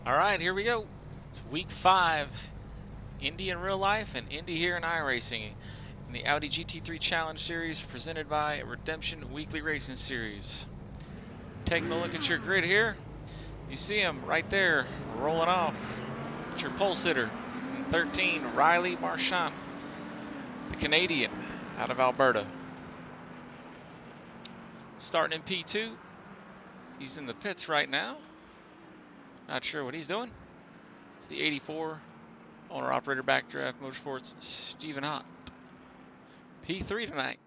Alright, here we go. It's week 5. Indy in real life and Indy here in iRacing in the Audi GT3 Challenge Series presented by Redemption Weekly Racing Series. Taking a look at your grid here, you see him right there rolling off. It's your pole sitter, 13, Riley Marchant, the Canadian out of Alberta. Starting in P2, he's in the pits right now. Not sure what he's doing. It's the 84 owner-operator Backdraft Motorsports, Stephen Hott. P3 tonight.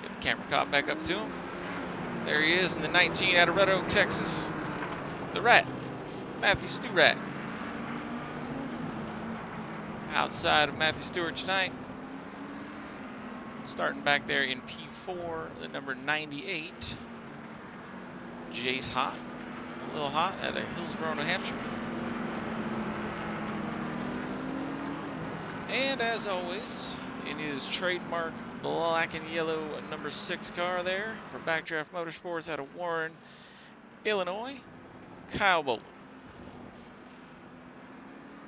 Get the camera caught back up to him. There he is in the 19 out of Red Oak, Texas. The Rat, Matthew Stewart. Outside of Matthew Stewart tonight. Starting back there in P4, the number 98, Jace Hott. A little hot out of Hillsborough, New Hampshire. And as always, in his trademark black and yellow number 6 car there for Backdraft Motorsports out of Warren, Illinois, Kyle Bolton.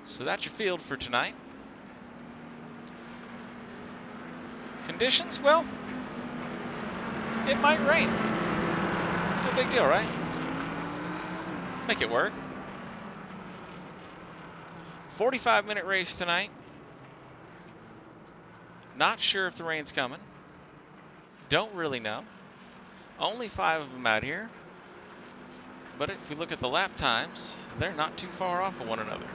So that's your field for tonight. Conditions, well, it might rain. No big deal, right? Make it work. 45-minute race tonight. Not sure if the rain's coming. Don't really know. Only 5 of them out here. But if we look at the lap times, they're not too far off of one another.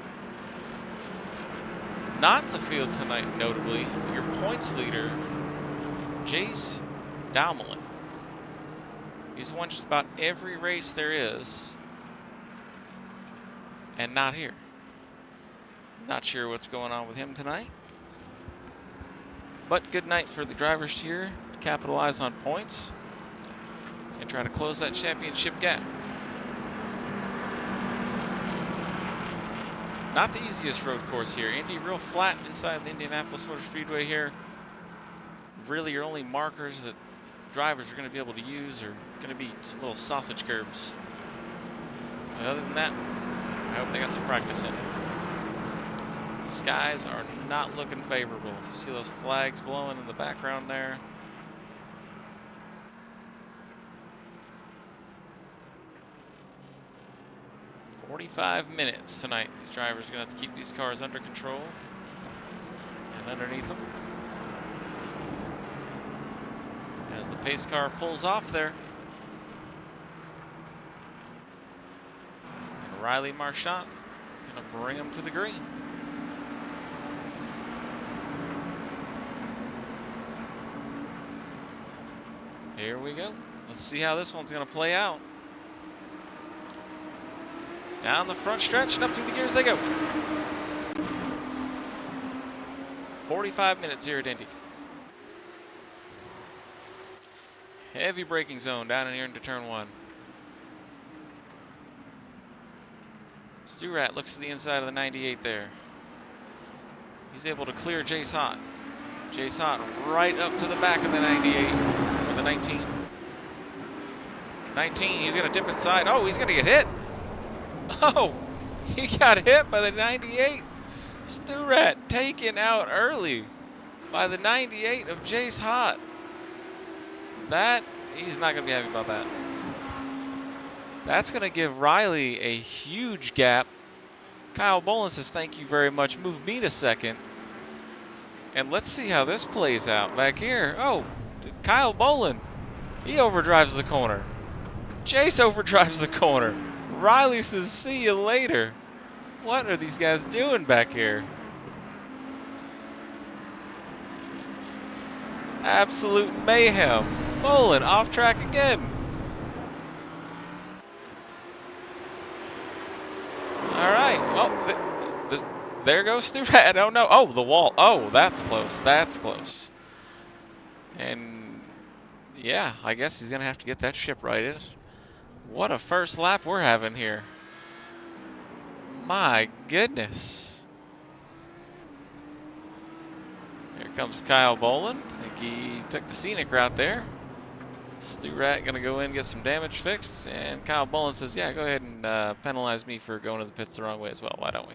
Not in the field tonight, notably, your points leader, Jace Daumelin. He's won just about every race there is. And not here. Not sure what's going on with him tonight. But good night for the drivers here to capitalize on points and try to close that championship gap. Not the easiest road course here. Indy real flat inside the Indianapolis Motor Speedway here. Really your only markers that drivers are going to be able to use are going to be some little sausage curbs. But other than that, I hope they got some practice in. Skies are not looking favorable. See those flags blowing in the background there? "45 minutes tonight. These drivers are going to have to keep these cars under control and underneath them. As the pace car pulls off there. And Riley Marchant going to bring them to the green. Here we go. Let's see how this one's going to play out. Down the front stretch and up through the gears they go. 45 minutes here at Indy. Heavy braking zone down in here into turn 1. Stewart looks to the inside of the 98 there. He's able to clear Jace Hott. Jace Hott right up to the back of the 98. Or the 19. 19, he's going to dip inside. Oh, he's going to get hit. Oh, he got hit by the 98. Stewart taken out early by the 98 of Jace Hott. He's not going to be happy about that. That's going to give Riley a huge gap. Kyle Bolton says, thank you very much. Move me to second. And let's see how this plays out back here. Oh, Kyle Bolton. He overdrives the corner. Jace overdrives the corner. Riley says, see you later. What are these guys doing back here? Absolute mayhem. Bolton off track again. All right. Oh, there goes Stewart. Oh, no. Oh, the wall. Oh, that's close. That's close. And, yeah, I guess he's going to have to get that ship righted. What a first lap we're having here. My goodness. Here comes Kyle Boland. I think he took the scenic route there. Stu Rat going to go in and get some damage fixed. And Kyle Boland says, yeah, go ahead and penalize me for going to the pits the wrong way as well. Why don't we?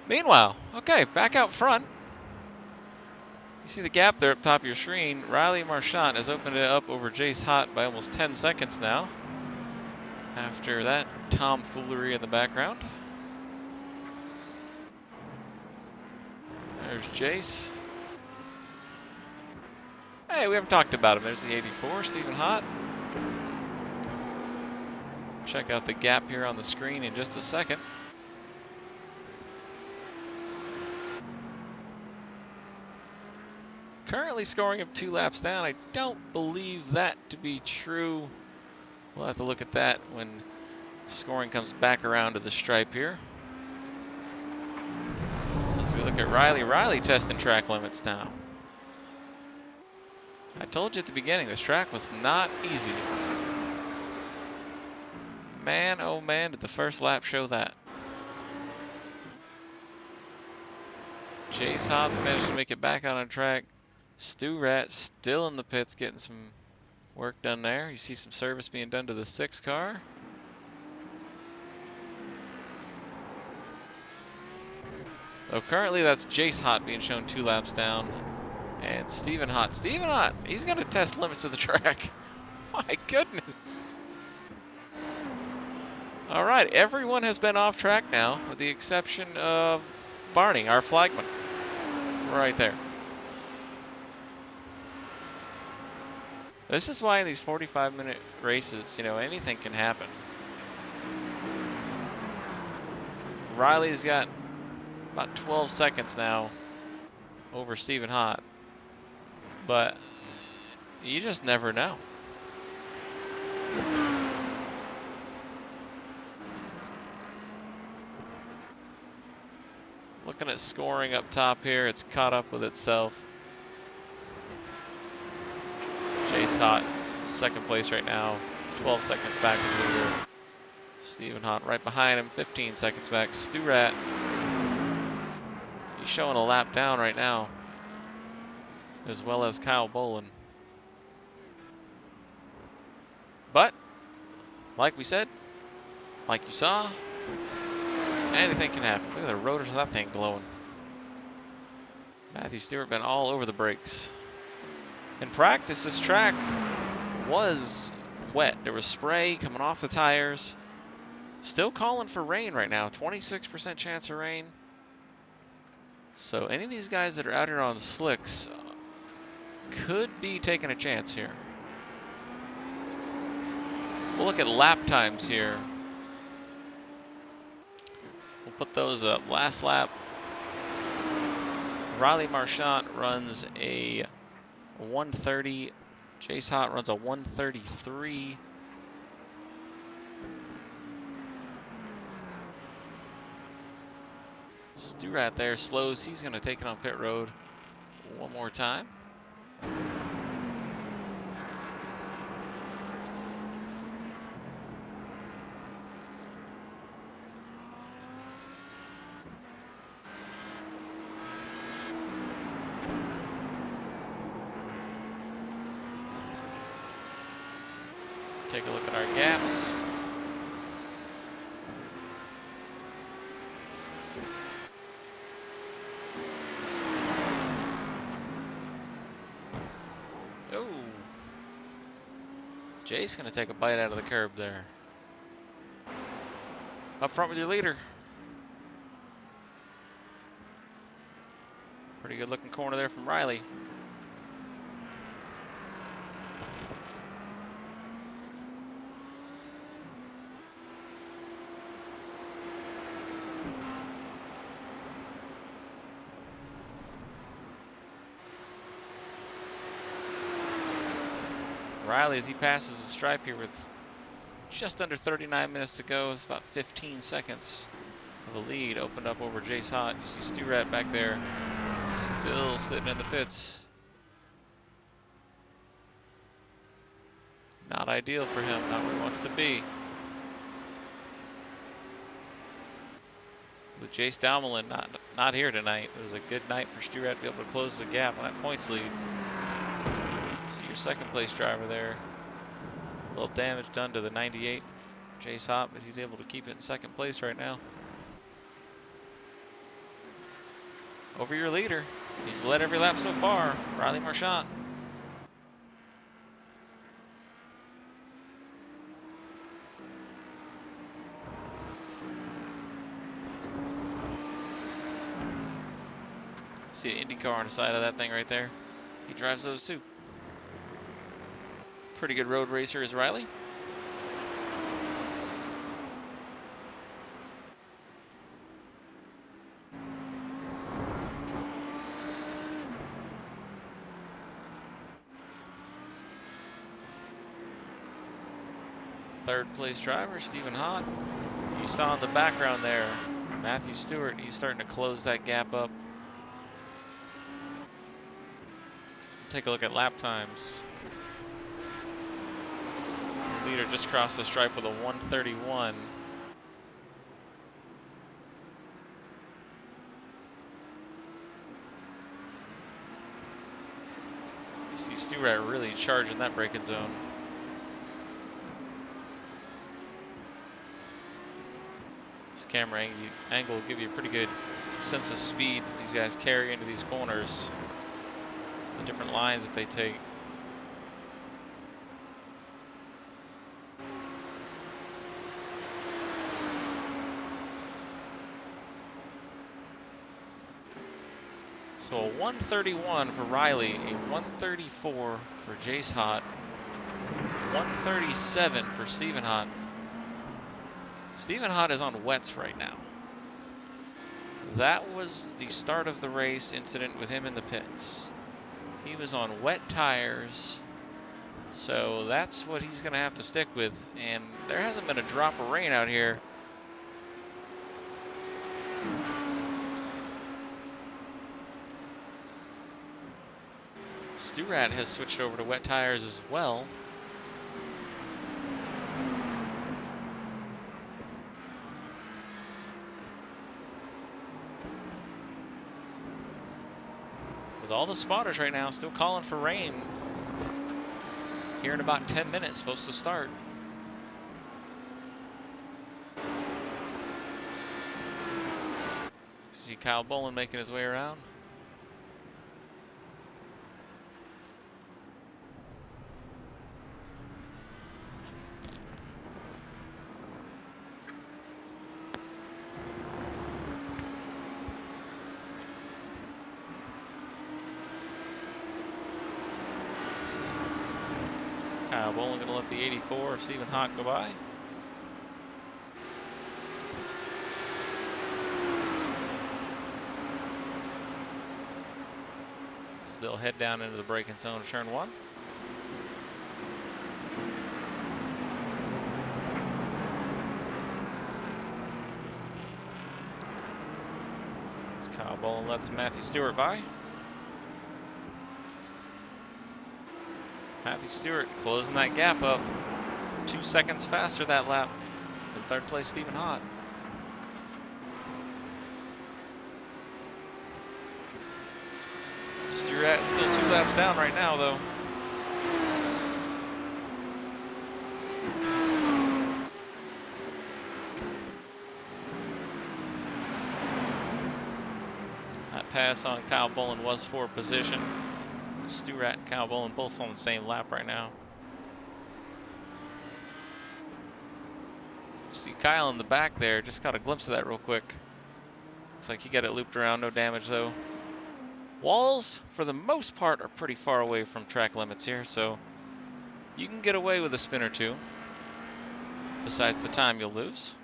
Meanwhile, okay, back out front. You see the gap there up top of your screen. Riley Marchant has opened it up over Jace Hott by almost 10 seconds now. After that tomfoolery in the background. There's Jace. Hey, we haven't talked about him. There's the 84, Stephen Hott. Check out the gap here on the screen in just a second. Currently scoring him 2 laps down. I don't believe that to be true. We'll have to look at that when scoring comes back around to the stripe here. As we look at Riley. Riley testing track limits now. I told you at the beginning, this track was not easy. Man, oh man, did the first lap show that. Jace Hott's managed to make it back out on track. Stu Rat still in the pits getting some work done there. You see some service being done to the 6 car. So currently that's Jace Hott being shown 2 laps down. And Stephen Hott. Stephen Hott, he's going to test limits of the track. My goodness. All right, everyone has been off track now, with the exception of Barney, our flagman. Right there. This is why in these 45-minute races, you know, anything can happen. Riley's got about 12 seconds now over Stephen Hott. But you just never know. Looking at scoring up top here, it's caught up with itself. Jace Hott, second place right now, 12 seconds back in the leader. Stephen Hott right behind him, 15 seconds back. Stu Rat, he's showing a lap down right now, as well as Kyle Boland. But, like we said, like you saw, anything can happen. Look at the rotors of that thing glowing. Matthew Stewart been all over the brakes. In practice, this track was wet. There was spray coming off the tires. Still calling for rain right now. 26% chance of rain. So any of these guys that are out here on slicks could be taking a chance here. We'll look at lap times here. We'll put those up. Last lap, Riley Marchant runs a 130. Jace Hott runs a 133. Stu Rat there slows. He's going to take it on pit road one more time. Take a look at our gaps. Oh, Jay's gonna take a bite out of the curb there. Up front with your leader. Pretty good looking corner there from Riley. Riley, as he passes the stripe here with just under 39 minutes to go, it's about 15 seconds of a lead, opened up over Jace Hott. You see Stu Rat back there, still sitting in the pits. Not ideal for him, not where he wants to be. With with Jace Daumelin not here tonight, it was a good night for Sturat to be able to close the gap on that points lead. See your second place driver there. A little damage done to the 98 Jace Hott, but he's able to keep it in second place right now. Over your leader. He's led every lap so far, Riley Marchand. See an Indy car on the side of that thing right there. He drives those too. Pretty good road racer is Riley. Third place driver, Stephen Hott. You saw in the background there, Matthew Stewart, he's starting to close that gap up. Take a look at lap times. The leader just crossed the stripe with a 1:31. You see Stewart really charging that braking zone. This camera angle will give you a pretty good sense of speed that these guys carry into these corners. The different lines that they take. So a 131 for Riley, a 134 for Jace Hott, 137 for Stephen Hott. Stephen Hott is on wets right now. That was the start of the race incident with him in the pits. He was on wet tires, so that's what he's going to have to stick with. And there hasn't been a drop of rain out here. Sturat has switched over to wet tires as well. With all the spotters right now still calling for rain. Here in about 10 minutes, supposed to start. See Kyle Bolin making his way around. Kyle Bolin going to let the 84 of Stephen Hott go by. As they'll head down into the braking zone of turn 1. As Kyle Bolin lets Matthew Stewart by. Matthew Stewart closing that gap up 2 seconds faster that lap than third place Stephen Hott. Stewart still 2 laps down right now though. That pass on Kyle Bolin was for position. Sturat and Kyle Bolin both on the same lap right now. You see Kyle in the back there, just got a glimpse of that real quick. Looks like he got it looped around, no damage though. Walls, for the most part, are pretty far away from track limits here, so you can get away with a spin or two, besides the time you'll lose.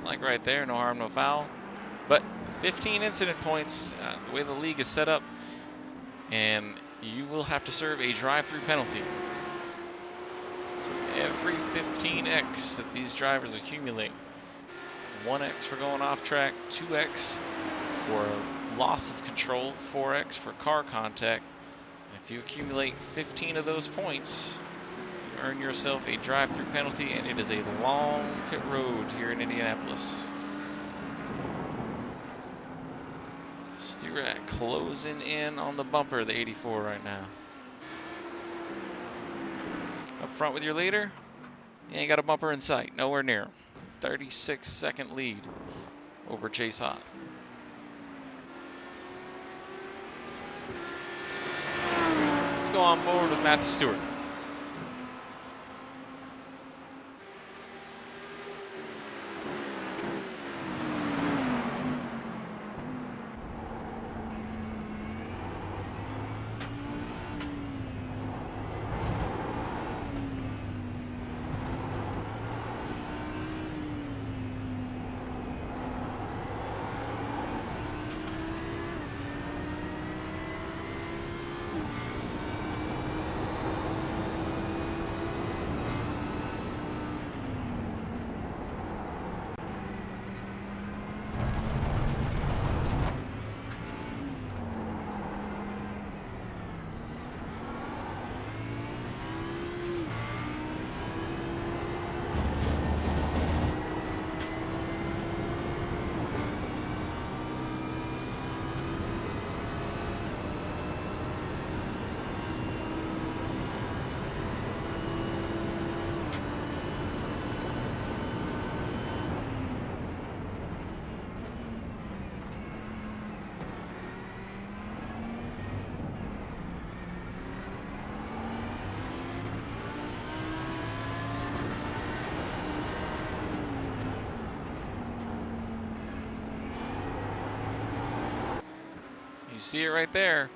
Like right there, no harm, no foul. But 15 incident points, the way the league is set up, and you will have to serve a drive-through penalty. So every 15x that these drivers accumulate, 1x for going off track, 2x for loss of control, 4x for car contact. And if you accumulate 15 of those points, you earn yourself a drive-through penalty, and it is a long pit road here in Indianapolis. Stewart closing in on the bumper, the 84 right now. Up front with your leader. You ain't got a bumper in sight, nowhere near. 36-second lead over Chase Hott. Let's go on board with Matthew Stewart. You see it right there.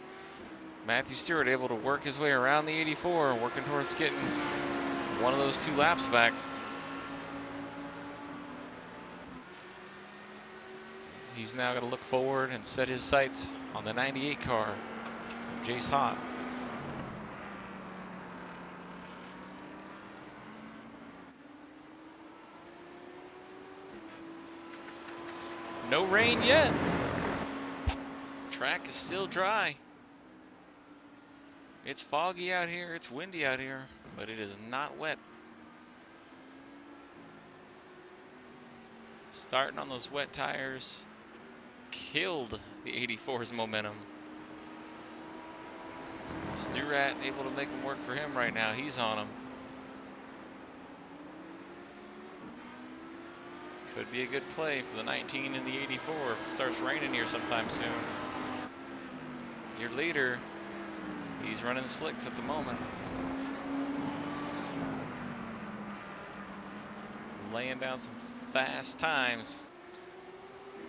Matthew Stewart able to work his way around the 84, working towards getting one of those 2 laps back. He's now got to look forward and set his sights on the 98 car, Chase Hott. No rain yet. Track is still dry. It's foggy out here, it's windy out here, but it is not wet. Starting on those wet tires killed the 84's momentum. Stewart able to make him work for him right now. He's on him. Could be a good play for the 19 and the 84 if it starts raining here sometime soon. Your leader, he's running slicks at the moment. Laying down some fast times,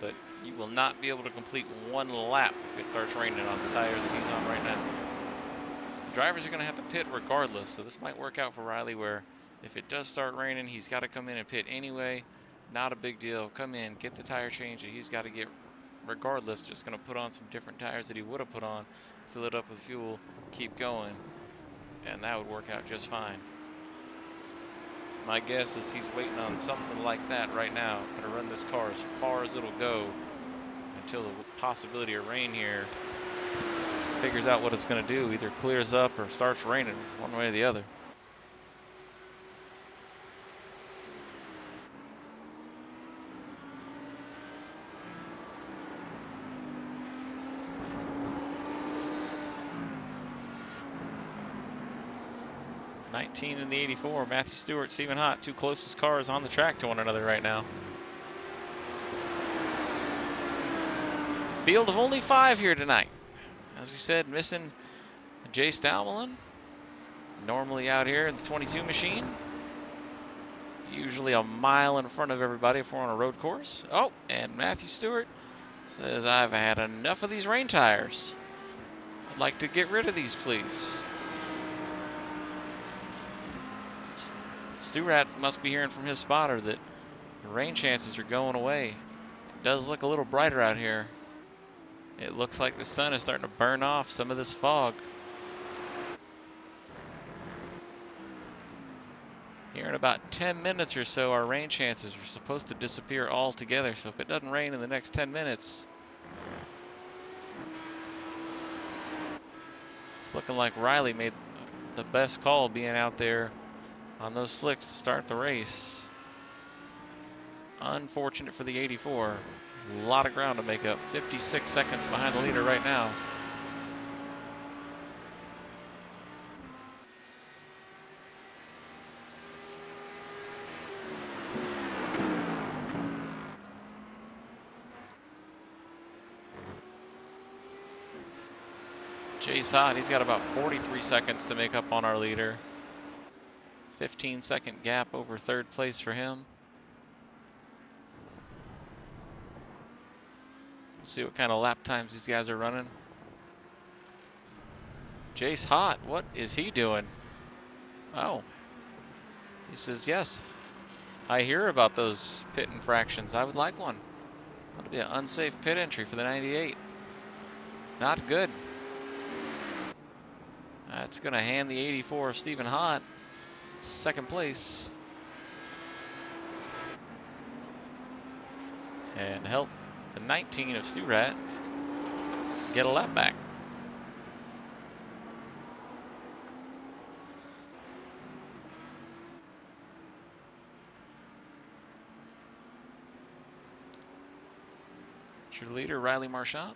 but you will not be able to complete 1 lap if it starts raining on the tires that he's on right now. The drivers are going to have to pit regardless, so this might work out for Riley where if it does start raining, he's got to come in and pit anyway. Not a big deal. Come in, get the tire change that he's got to get regardless. Just going to put on some different tires that he would have put on, fill it up with fuel, keep going, and that would work out just fine. My guess is he's waiting on something like that right now. Going to run this car as far as it'll go until the possibility of rain here figures out what it's going to do. Either clears up or starts raining, one way or the other. '19 and the 84, Matthew Stewart, Stephen Hott, 2 closest cars on the track to one another right now. Field of only 5 here tonight. As we said, missing Jay Stalmelin, normally out here in the 22 machine. Usually a mile in front of everybody if we're on a road course. Oh, and Matthew Stewart says, I've had enough of these rain tires. I'd like to get rid of these, please. Stewart must be hearing from his spotter that the rain chances are going away. It does look a little brighter out here. It looks like the sun is starting to burn off some of this fog. Here in about 10 minutes or so, our rain chances are supposed to disappear altogether. So if it doesn't rain in the next 10 minutes, it's looking like Riley made the best call being out there on those slicks to start the race. Unfortunate for the 84. A lot of ground to make up. 56 seconds behind the leader right now. Jay's hot. He's got about 43 seconds to make up on our leader. 15-second gap over third place for him. Let's see what kind of lap times these guys are running. Jay's hot. What is he doing? Oh. He says, yes, I hear about those pit infractions. I would like one. That'll be an unsafe pit entry for the 98. Not good. That's going to hand the 84 of Stephen Hott second place. And help the 19 of Stu Rat get a lap back. Your leader, Riley Marchand.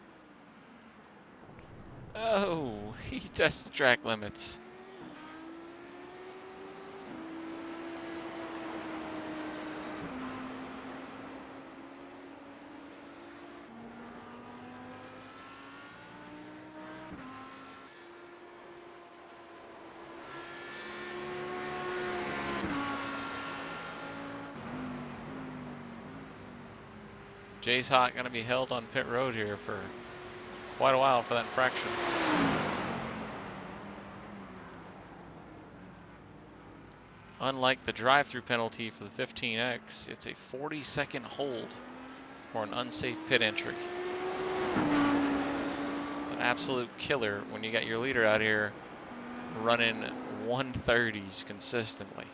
Oh, he tests the track limits. Jay's Hot going to be held on pit road here for quite a while for that infraction. Unlike the drive-through penalty for the 15X, it's a 40-second hold for an unsafe pit entry. It's an absolute killer when you got your leader out here running 130s consistently.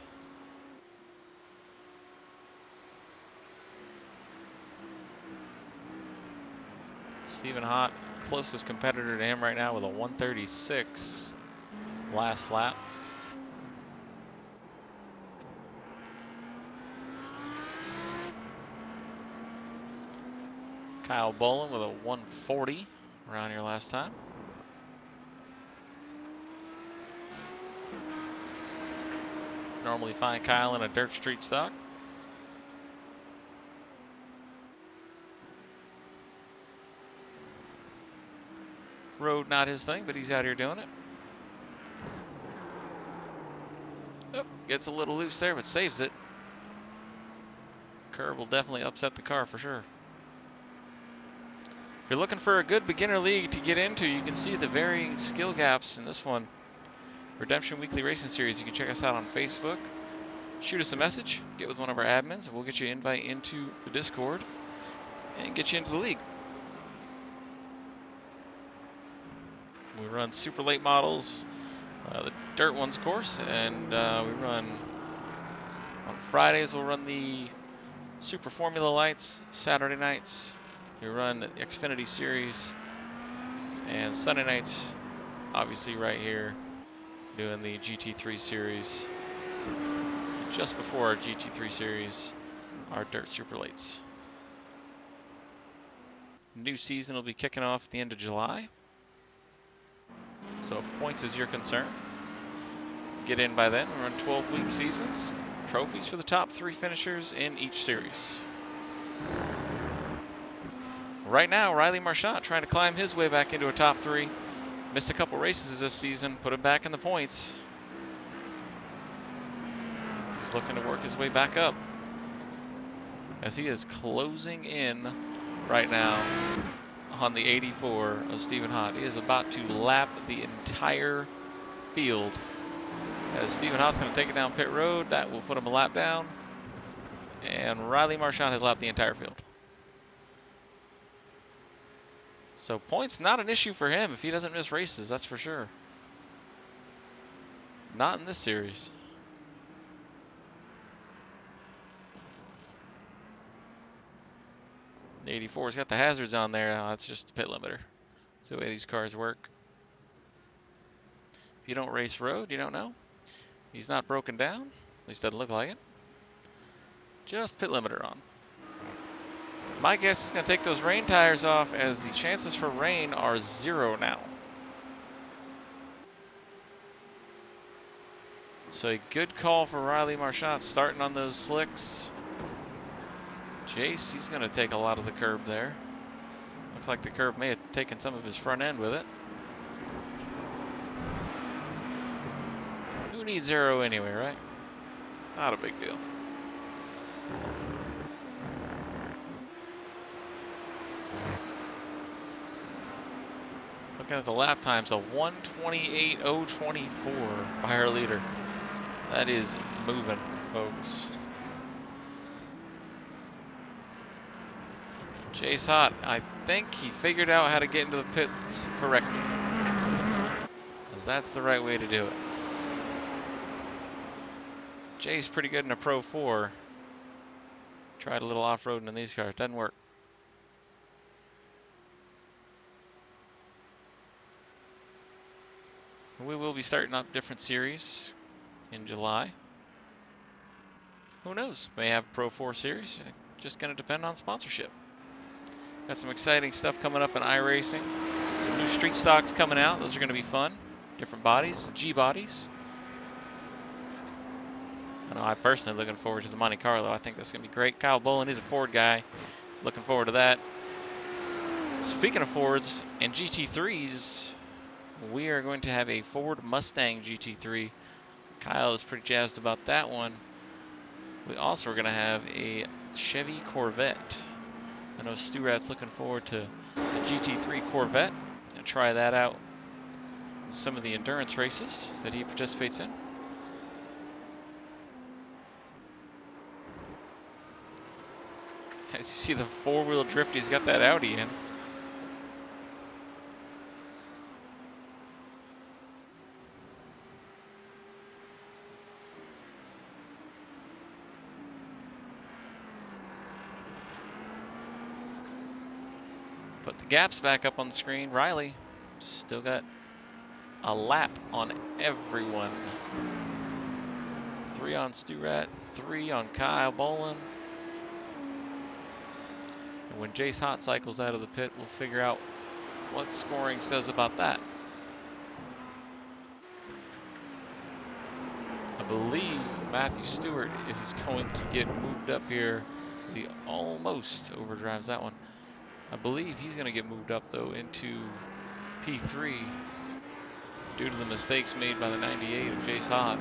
Stephen Hott, closest competitor to him right now with a 136 last lap. Kyle Bolin with a 140 around here last time. Normally find Kyle in a dirt street stock. Road not his thing, but he's out here doing it. Oh, gets a little loose there, but saves it. Curve will definitely upset the car for sure. If you're looking for a good beginner league to get into, you can see the varying skill gaps in this one. Redemption Weekly Racing Series. You can check us out on Facebook. Shoot us a message, get with one of our admins, and we'll get you an invite into the Discord and get you into the league. We run super late models, the dirt ones, of course, and we run on Fridays. We'll run the Super Formula lights. Saturday nights we run the Xfinity Series, and Sunday nights, obviously right here, doing the GT3 Series. And just before our GT3 Series, our dirt super lates. New season will be kicking off at the end of July. So if points is your concern, get in by then. We run 12-week seasons. Trophies for the top 3 finishers in each series. Right now, Riley Marchand trying to climb his way back into a top 3. Missed a couple races this season, put him back in the points. He's looking to work his way back up as he is closing in right now on the 84 of Stephen Hott. He is about to lap the entire field. As Stephen Hott's going to take it down pit road, that will put him a lap down. And Riley Marchand has lapped the entire field. So points not an issue for him if he doesn't miss races, that's for sure. Not in this series. The 84's got the hazards on there. That's just the pit limiter. That's the way these cars work. If you don't race road, you don't know. He's not broken down. At least doesn't look like it. Just pit limiter on. My guess is going to take those rain tires off, as the chances for rain are 0 now. So a good call for Riley Marchand starting on those slicks. Jace, he's going to take a lot of the curb there. Looks like the curb may have taken some of his front end with it. Who needs aero anyway, right? Not a big deal. Looking at the lap times, a 1:28.024 by our leader. That is moving, folks. Jace Hott, I think he figured out how to get into the pits correctly, because that's the right way to do it. Jay's pretty good in a Pro 4. Tried a little off-roading in these cars. Doesn't work. We will be starting up different series in July. Who knows? May have a Pro 4 series. Just going to depend on sponsorship. Got some exciting stuff coming up in iRacing. Some new street stocks coming out. Those are going to be fun. Different bodies, the G bodies. I know, I personally looking forward to the Monte Carlo. I think that's going to be great. Kyle Bolin is a Ford guy. Looking forward to that. Speaking of Fords and GT3s, we are going to have a Ford Mustang GT3. Kyle is pretty jazzed about that one. We also are going to have a Chevy Corvette. I know Stu Rat's looking forward to the GT3 Corvette. Going to try that out in some of the endurance races that he participates in. As you see the four-wheel drift, he's got that Audi in. Put the gaps back up on the screen. Riley still got a lap on everyone. 3 on Stu Rat, 3 on Kyle Bolin. And when Jace Hott cycles out of the pit, we'll figure out what scoring says about that. I believe Matthew Stewart is going to get moved up here. He almost overdrives that one. I believe he's going to get moved up, though, into P3 due to the mistakes made by the 98 of Jace Hott.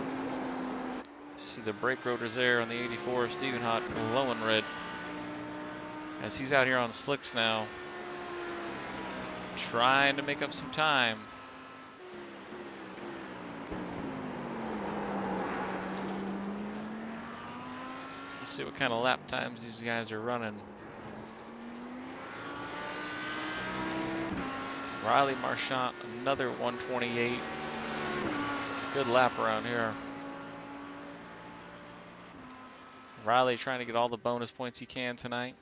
See the brake rotors there on the 84 of Stephen Hott glowing red, as he's out here on slicks now, trying to make up some time. Let's see what kind of lap times these guys are running. Riley Marchand, another 1:28. Good lap around here. Riley trying to get all the bonus points he can tonight.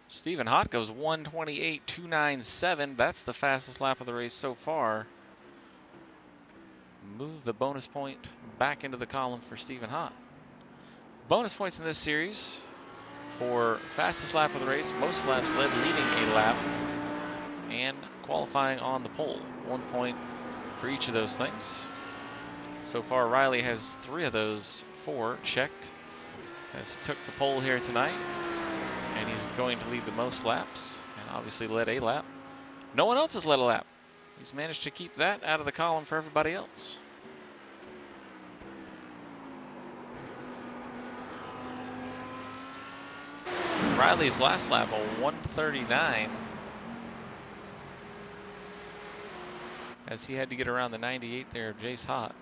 Stephen Hott goes 1:28.297. That's the fastest lap of the race so far. Move the bonus point back into the column for Stephen Hott. Bonus points in this series for fastest lap of the race, most laps led leading a lap, and qualifying on the pole. 1 point for each of those things. So far, Riley has 3 of those 4 checked, as he took the pole here tonight, and he's going to lead the most laps, and obviously led a lap. No one else has led a lap. He's managed to keep that out of the column for everybody else. Riley's last lap, a 1:39, as he had to get around the 98 there of Jace Hott.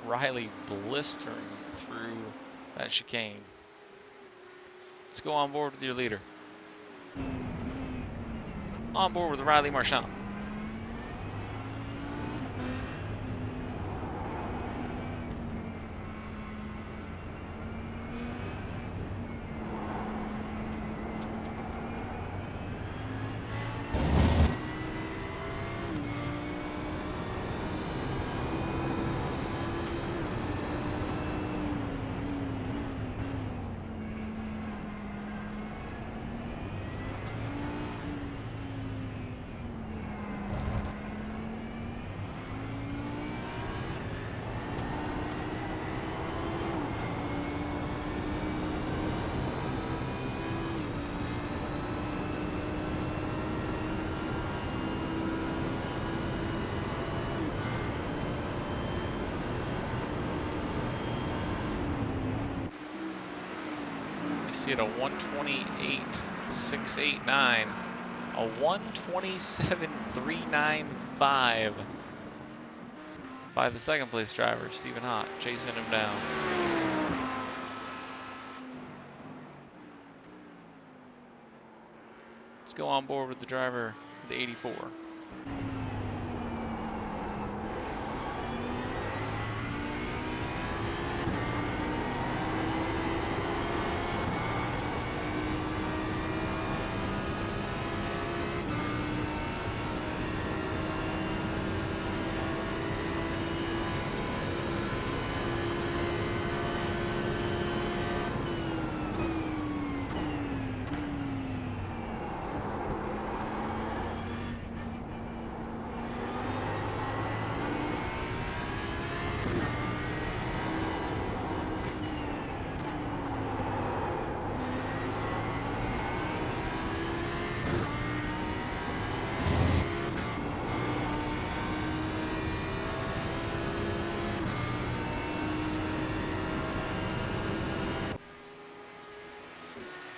Riley blistering through that chicane. Let's go on board with your leader. On board with Riley Marchand. You see it a 128.689, a 127.395 by the second place driver, Stephen Hott, chasing him down. Let's go on board with the driver, the 84.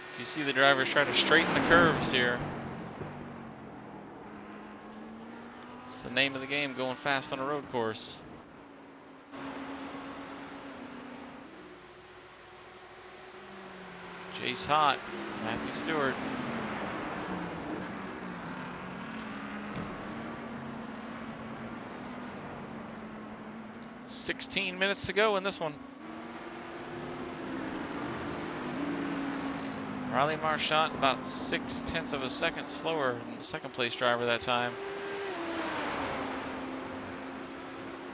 So you see the drivers trying to straighten the curves here. It's the name of the game, going fast on a road course. Jace Hott, Matthew Stewart. "16 minutes to go in this one." Riley Marchant about 0.6 of a second slower than the second place driver that time.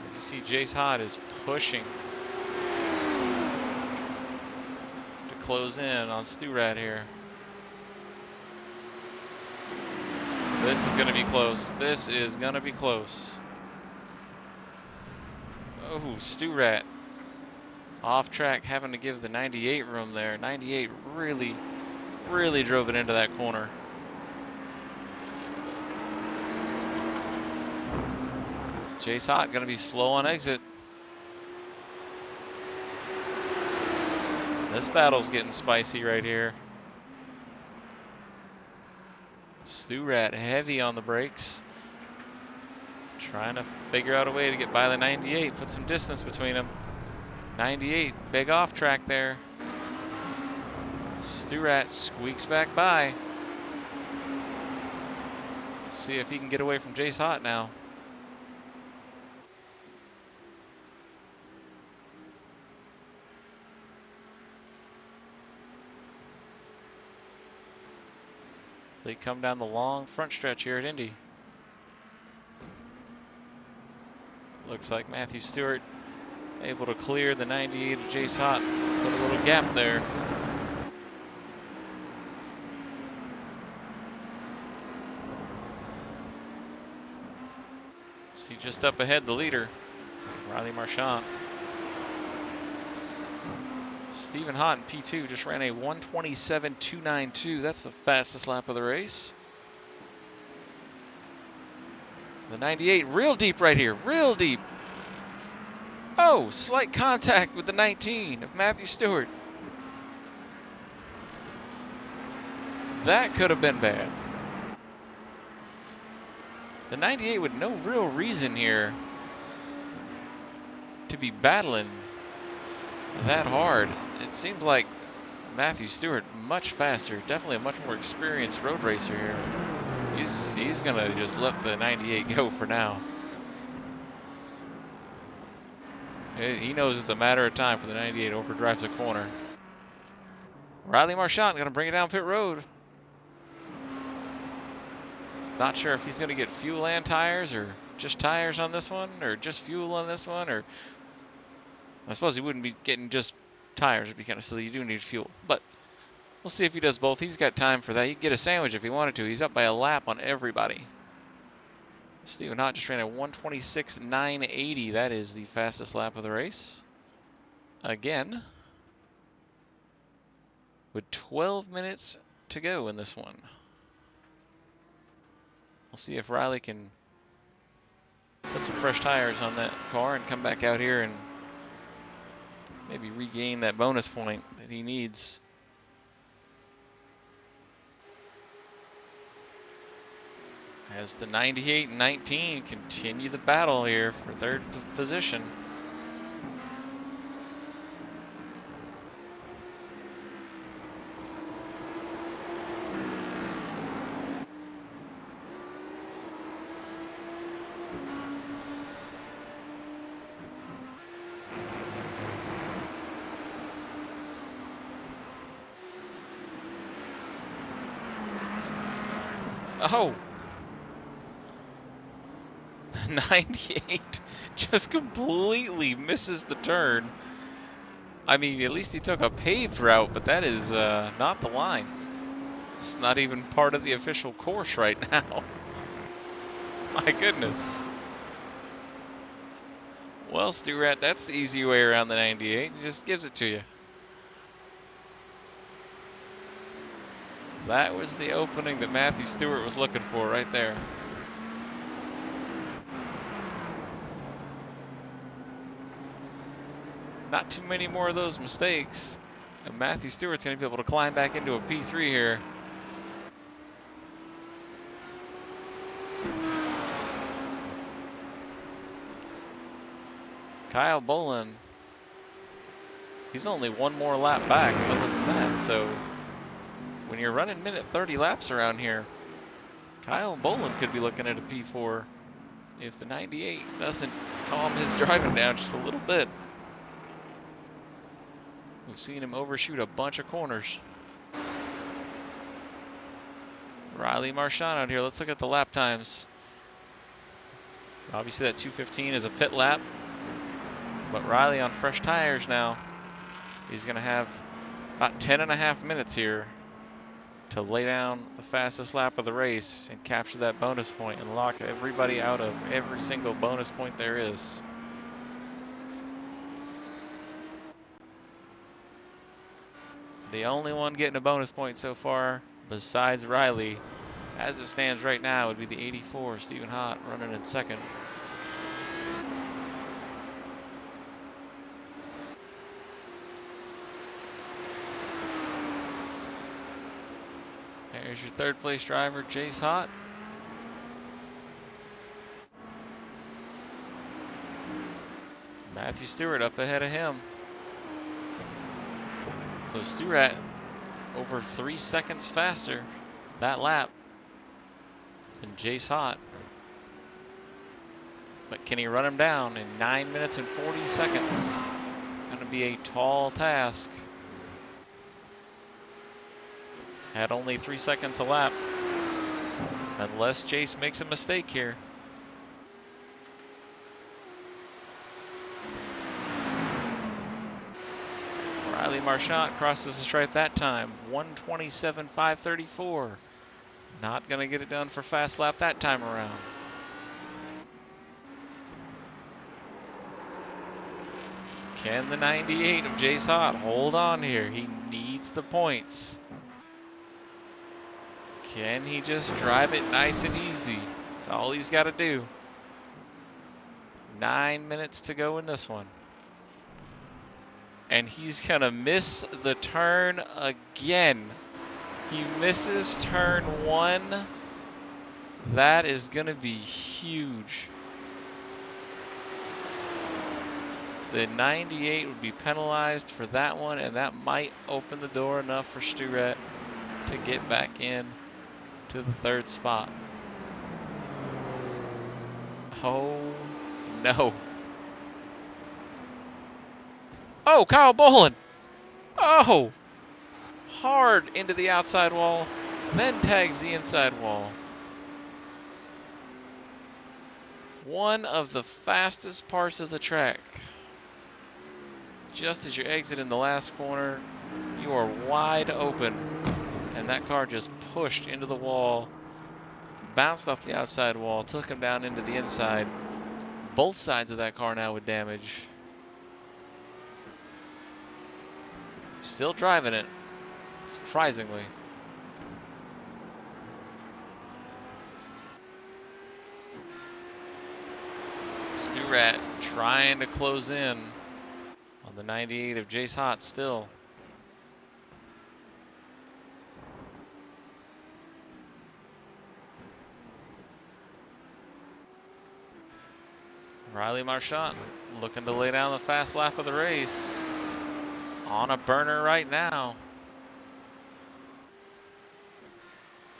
As you see, Jace Hott is pushing to close in on Stu-Rat here. This is going to be close. This is going to be close. Oh, Stu-Rat off track, having to give the 98 room there. 98 really drove it into that corner. Jace Hott going to be slow on exit. This battle's getting spicy right here. Stu-Rat heavy on the brakes. Trying to figure out a way to get by the 98, put some distance between them. 98, big off track there. Stu-Rat squeaks back by. Let's see if he can get away from Jace Hott now. So they come down the long front stretch here at Indy. Looks like Matthew Stewart able to clear the 98 of Jace Hott. Put a little gap there. See just up ahead the leader, Riley Marchant. Stephen Hott in P2 just ran a 127.292. That's the fastest lap of the race. The 98 real deep right here, real deep. Oh, slight contact with the 19 of Matthew Stewart. That could have been bad. The 98 with no real reason here to be battling that hard. It seems like Matthew Stewart much faster, definitely a much more experienced road racer here. He's gonna just let the 98 go for now. He knows it's a matter of time for the 98 overdrives a corner. Riley Marchant gonna bring it down pit road. Not sure if he's gonna get fuel and tires, or just tires on this one, or just fuel on this one, or I suppose he wouldn't be getting just tires. It'd be kind of silly. You do need fuel, but we'll see if he does both. He's got time for that. He could get a sandwich if he wanted to. He's up by a lap on everybody. Stephen Hott just ran a 126.980. That is the fastest lap of the race. Again, with 12 minutes to go in this one. We'll see if Riley can put some fresh tires on that car and come back out here and maybe regain that bonus point that he needs. As the 98 and 19 continue the battle here for third position. Oh! The 98 just completely misses the turn. I mean, at least he took a paved route, but that is not the line. It's not even part of the official course right now. My goodness. Well, Stu-Rat, that's the easy way around the 98. He just gives it to you. That was the opening that Matthew Stewart was looking for right there. Not too many more of those mistakes. And Matthew Stewart's going to be able to climb back into a P3 here. Kyle Bolin, he's only one more lap back other than that. So when you're running minute 30 laps around here, Kyle Bolin could be looking at a P4 if the 98 doesn't calm his driving down just a little bit. We've seen him overshoot a bunch of corners. Riley Marchand out here. Let's look at the lap times. Obviously that 2:15 is a pit lap, but Riley on fresh tires now. He's going to have about 10.5 minutes here to lay down the fastest lap of the race and capture that bonus point and lock everybody out of every single bonus point there is. The only one getting a bonus point so far, besides Riley, as it stands right now, would be the 84, Stephen Hott, running in second. There's your third place driver, Jace Hott. Matthew Stewart up ahead of him. So Stewart over 3 seconds faster that lap than Jace Hott. But can he run him down in 9 minutes and 40 seconds? Gonna be a tall task. Had only 3 seconds a lap. Unless Jace makes a mistake here. Riley Marchand crosses the stripe that time. 1:27.534. Not gonna get it done for fast lap that time around. Can the 98 of Jace Hott hold on here? He needs the points. Can he just drive it nice and easy? That's all he's got to do. 9 minutes to go in this one. And he's going to miss the turn again. He misses turn 1. That is going to be huge. The 98 would be penalized for that one, and that might open the door enough for Stewart to get back in to the third spot. Oh, no. Oh, Kyle Bolin. Oh, hard into the outside wall, then tags the inside wall. One of the fastest parts of the track. Just as you exit in the last corner, you are wide open. And that car just pushed into the wall, bounced off the outside wall, took him down into the inside. Both sides of that car now with damage. Still driving it, surprisingly. Stewart trying to close in on the 98 of Jace Hott still. Riley Marchand looking to lay down the fast lap of the race. On a burner right now.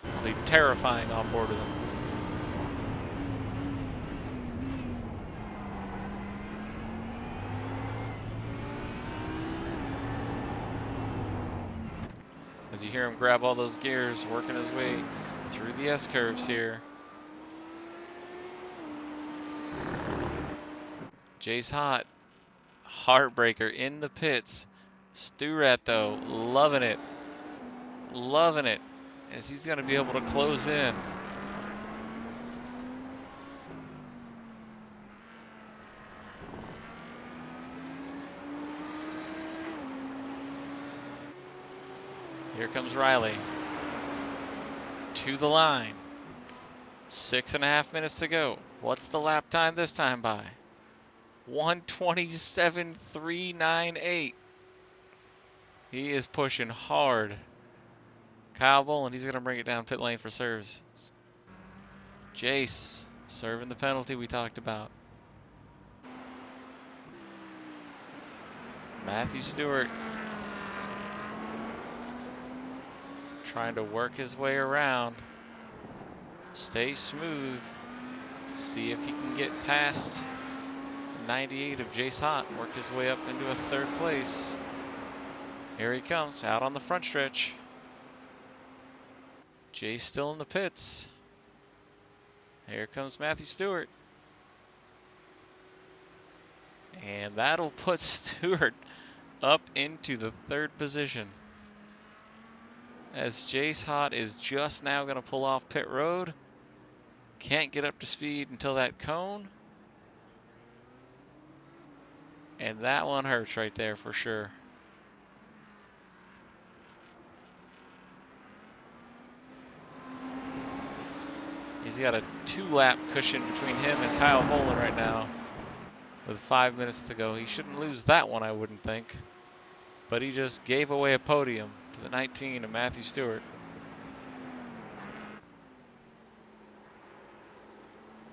It'll be terrifying on board with him. As you hear him grab all those gears, working his way through the S-curves here. Jace Hot, heartbreaker in the pits. Stewart though, loving it. Loving it. As he's going to be able to close in. Here comes Riley. To the line. 6.5 minutes to go. What's the lap time this time by? 1:27.398. He is pushing hard. Kyle Boland, he's going to bring it down pit lane for serves. Jace serving the penalty we talked about. Matthew Stewart trying to work his way around. Stay smooth. See if he can get past 98 of Jace Hot and work his way up into a third place. Here he comes, out on the front stretch. Jace still in the pits. Here comes Matthew Stewart. And that'll put Stewart up into the third position. As Jace Hot is just now going to pull off pit road. Can't get up to speed until that cone. And that one hurts right there for sure. He's got a 2-lap cushion between him and Kyle Boland right now with 5 minutes to go. He shouldn't lose that one, I wouldn't think. But he just gave away a podium to the 19 of Matthew Stewart.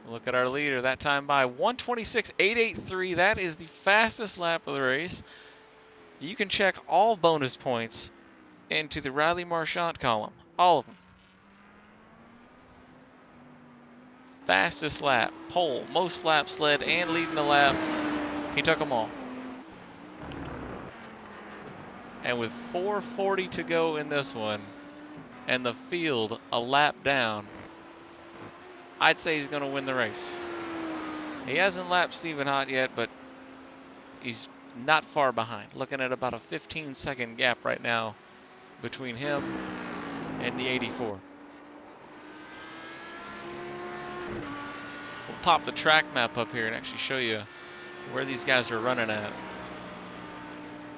Look at our leader, that time by 1:26.883. That is the fastest lap of the race. You can check all bonus points into the Riley Marchand column. All of them. Fastest lap, pole, most laps led, and leading the lap. He took them all. And with 4:40 to go in this one, and the field a lap down, I'd say he's going to win the race. He hasn't lapped Stephen Hott yet, but he's not far behind. Looking at about a 15-second gap right now between him and the 84. We'll pop the track map up here and actually show you where these guys are running at.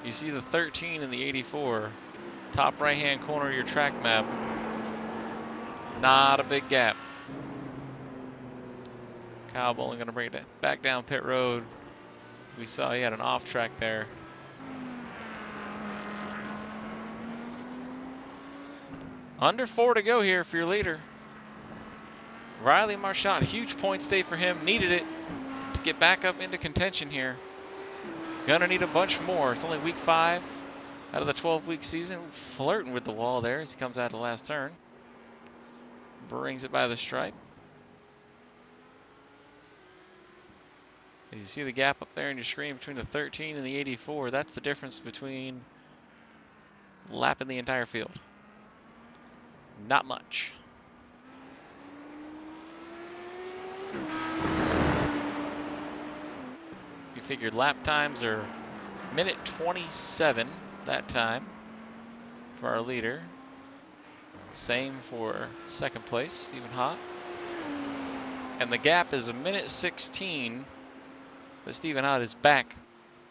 You see the 13 and the 84. Top right-hand corner of your track map. Not a big gap. Kyle Boland going to bring it back down pit road. We saw he had an off track there. Under 4 to go here for your leader. Riley Marchand, huge points day for him. Needed it to get back up into contention here. Gonna need a bunch more. It's only week 5 out of the 12-week season. Flirting with the wall there as he comes out of the last turn. Brings it by the stripe. You see the gap up there in your screen between the 13 and the 84. That's the difference between lapping the entire field. Not much. You figured lap times are minute 27 that time for our leader. Same for second place, Stephen Hott. And the gap is a minute 16, but Stephen Hott is back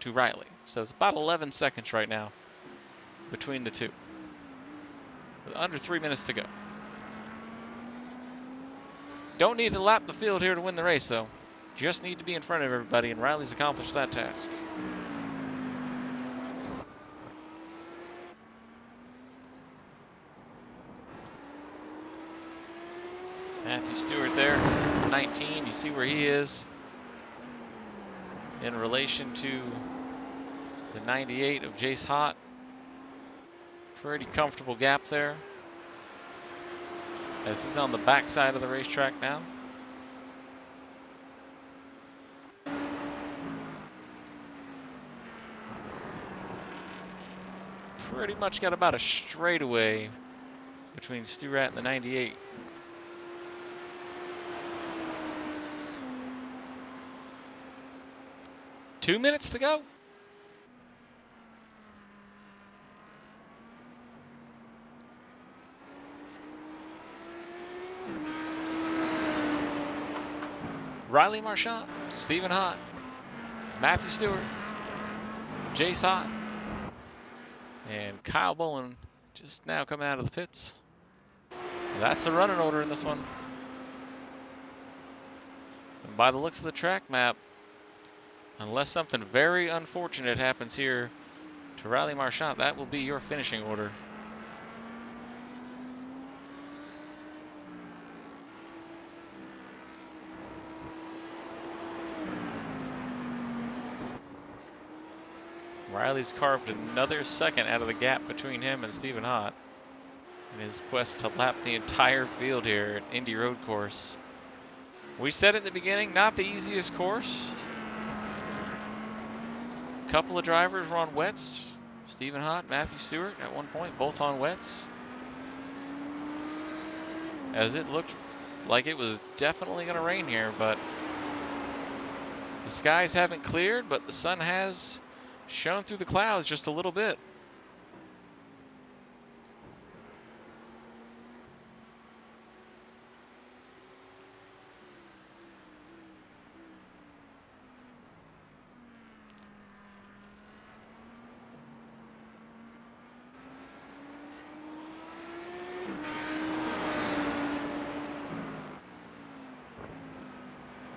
to Riley. So it's about 11 seconds right now between the two. With under 3 minutes to go. Don't need to lap the field here to win the race, though. Just need to be in front of everybody, and Riley's accomplished that task. Matthew Stewart there, 19. You see where he is. in relation to the 98 of Jace Hott. Pretty comfortable gap there, as he's on the backside of the racetrack now. Pretty much got about a straightaway between Stu-Rat and the 98. Two minutes to go. Riley Marchand, Stephen Hott, Matthew Stewart, Jace Hott, and Kyle Bolin just now coming out of the pits. That's the running order in this one. And by the looks of the track map, unless something very unfortunate happens here to Riley Marchand, that will be your finishing order. Riley's carved another second out of the gap between him and Stephen Hott in his quest to lap the entire field here at Indy Road Course. We said at the beginning, not the easiest course. A couple of drivers were on wets. Stephen Hott, Matthew Stewart at one point, both on wets. As it looked like it was definitely going to rain here, but the skies haven't cleared, but the sun has shone through the clouds just a little bit.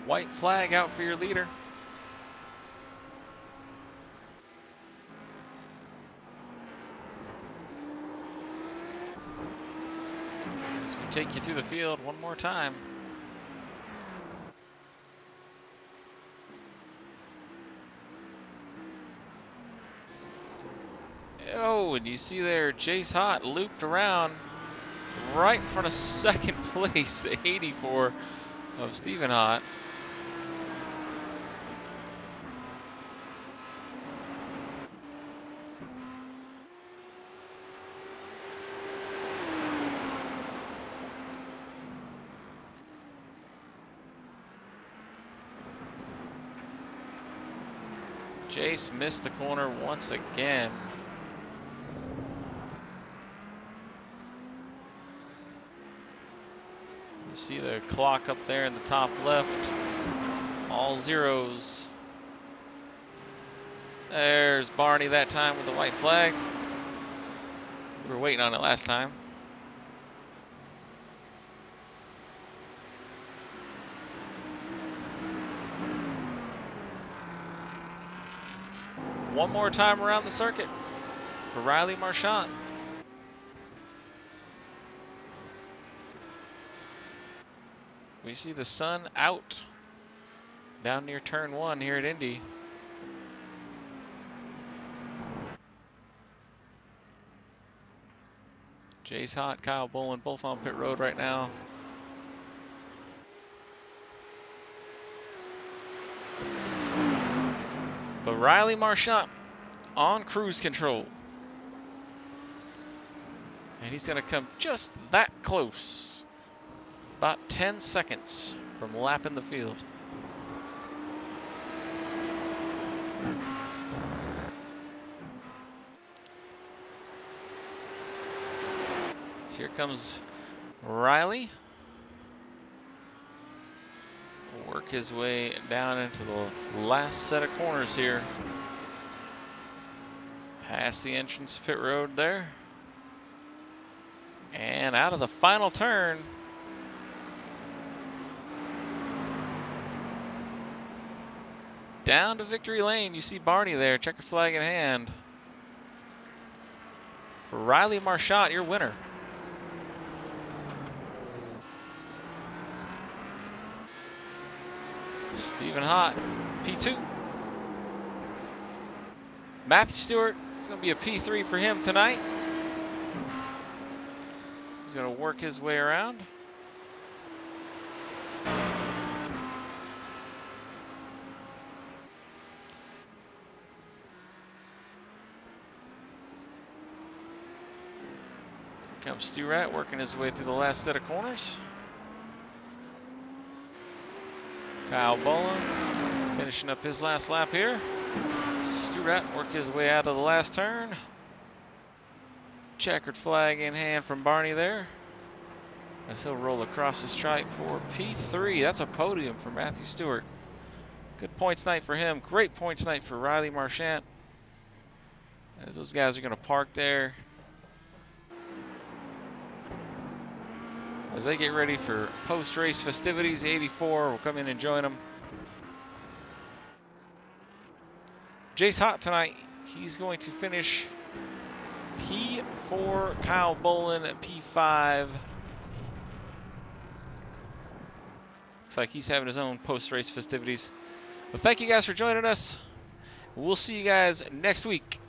White flag out for your leader. As we take you through the field one more time. Oh, and you see there, Jace Hott looped around right in front of second place, the 84 of Stephen Hott. Jace missed the corner once again. You see the clock up there in the top left. All zeros. There's Barney that time with the white flag. We were waiting on it last time. One more time around the circuit for Riley Marchand. We see the sun out down near turn 1 here at Indy. Jace Hott, Kyle Bolin, both on pit road right now. But Riley Marchand on cruise control. And he's going to come just that close. About 10 seconds from lapping the field. So here comes Riley. Work his way down into the last set of corners here. Past the entrance pit road there. And out of the final turn. Down to victory lane. You see Barney there, checker flag in hand. For Riley Marchand, your winner. Stephen Hott, P2. Matthew Stewart, it's going to be a P3 for him tonight. He's going to work his way around. Here comes Stewart working his way through the last set of corners. Kyle Bullen finishing up his last lap here. Stewart work his way out of the last turn. Checkered flag in hand from Barney there, as he'll roll across the stripe for P3. That's a podium for Matthew Stewart. Good points night for him. Great points night for Riley Marchant, as those guys are going to park there as they get ready for post-race festivities. The 84 will come in and join them. Jace Hott tonight, he's going to finish P4, Kyle Bolin at P5. Looks like he's having his own post-race festivities. Well, thank you guys for joining us. We'll see you guys next week.